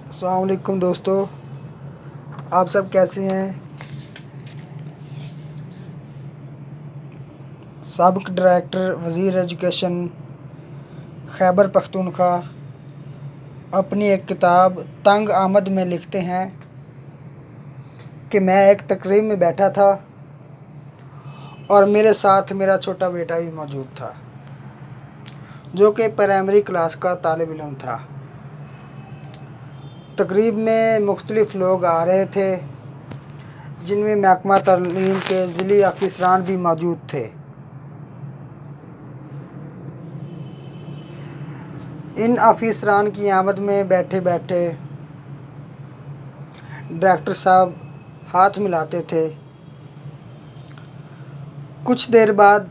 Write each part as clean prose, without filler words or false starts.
अस्सलाम वालेकुम दोस्तों, आप सब कैसे हैं। साबिक़ डायरेक्टर वज़ीर एजुकेशन खैबर पख्तूनख्वा अपनी एक किताब तंग आमद में लिखते हैं कि मैं एक तकरीब में बैठा था और मेरे साथ मेरा छोटा बेटा भी मौजूद था, जो कि प्राइमरी क्लास का तालिब इल्म था। तकरीब में मुख्तलिफ़ लोग आ रहे थे, जिनमें महकमा तालीम के ज़िली अफ़ीसरान भी मौजूद थे। इन अफ़ीसरान की आमद में बैठे बैठे डायरेक्टर साहब हाथ मिलाते थे। कुछ देर बाद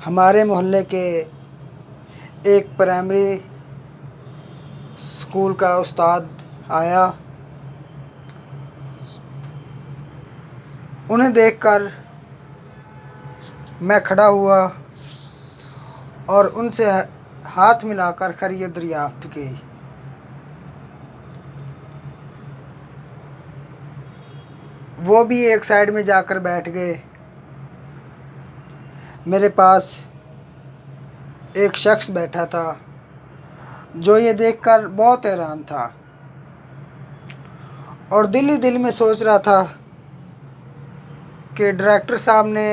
हमारे मोहल्ले के एक प्राइमरी स्कूल का उस्ताद आया। उन्हें देखकर मैं खड़ा हुआ और उनसे हाथ मिलाकर खैरियत दरियाफ़्त की। वो भी एक साइड में जाकर बैठ गए। मेरे पास एक शख्स बैठा था जो ये देखकर बहुत हैरान था और दिल ही दिल में सोच रहा था कि डायरेक्टर साहब ने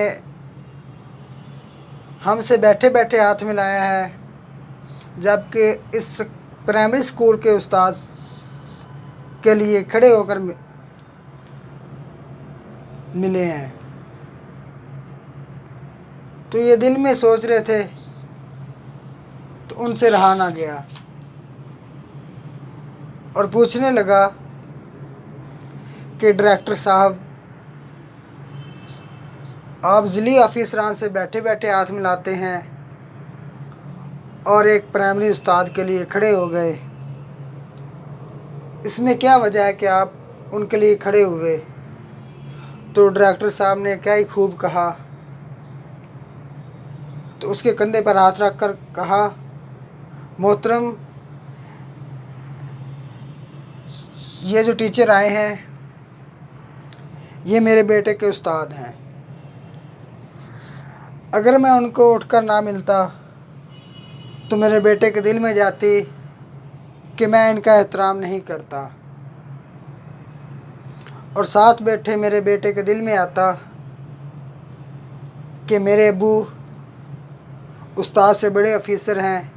हमसे बैठे बैठे हाथ मिलाया है, जबकि इस प्राइमरी स्कूल के उस्ताद के लिए खड़े होकर मिले हैं। तो ये दिल में सोच रहे थे, तो उनसे रहा ना गया और पूछने लगा कि डायरेक्टर साहब, आप ज़िली अफ़ीसरान से बैठे बैठे हाथ मिलाते हैं और एक प्राइमरी उस्ताद के लिए खड़े हो गए, इसमें क्या वजह है कि आप उनके लिए खड़े हुए। तो डायरेक्टर साहब ने क्या ही खूब कहा, तो उसके कंधे पर हाथ रख कर कहा, मोहतरम, ये जो टीचर आए हैं ये मेरे बेटे के उस्ताद हैं। अगर मैं उनको उठकर ना मिलता तो मेरे बेटे के दिल में जाती कि मैं इनका एहतराम नहीं करता, और साथ बैठे मेरे बेटे के दिल में आता कि मेरे अब्बू उस्ताद से बड़े अफीसर हैं।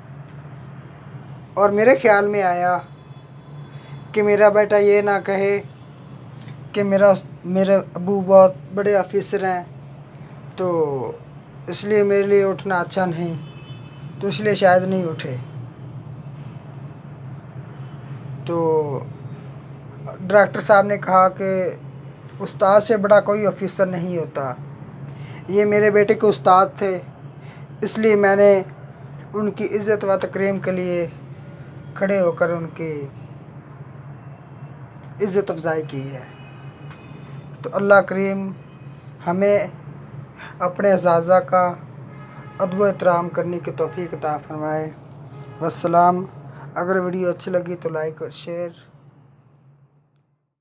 और मेरे ख़्याल में आया कि मेरा बेटा ये ना कहे कि मेरे अब्बू बहुत बड़े अफीसर हैं, तो इसलिए मेरे लिए उठना अच्छा नहीं, तो इसलिए शायद नहीं उठे। तो डायरेक्टर साहब ने कहा कि उस्ताद से बड़ा कोई अफीसर नहीं होता, ये मेरे बेटे के उस्ताद थे, इसलिए मैंने उनकी इज़्ज़त व तकरीम के लिए खड़े होकर उनकी इज़्ज़त अफ़ज़ाई की है। तो अल्लाह करीम हमें अपने अज़ाज़ा का अदब एहतराम करने की तौफ़ीक़ अता फ़रमाए। वस्सलाम। अगर वीडियो अच्छी लगी तो लाइक और शेयर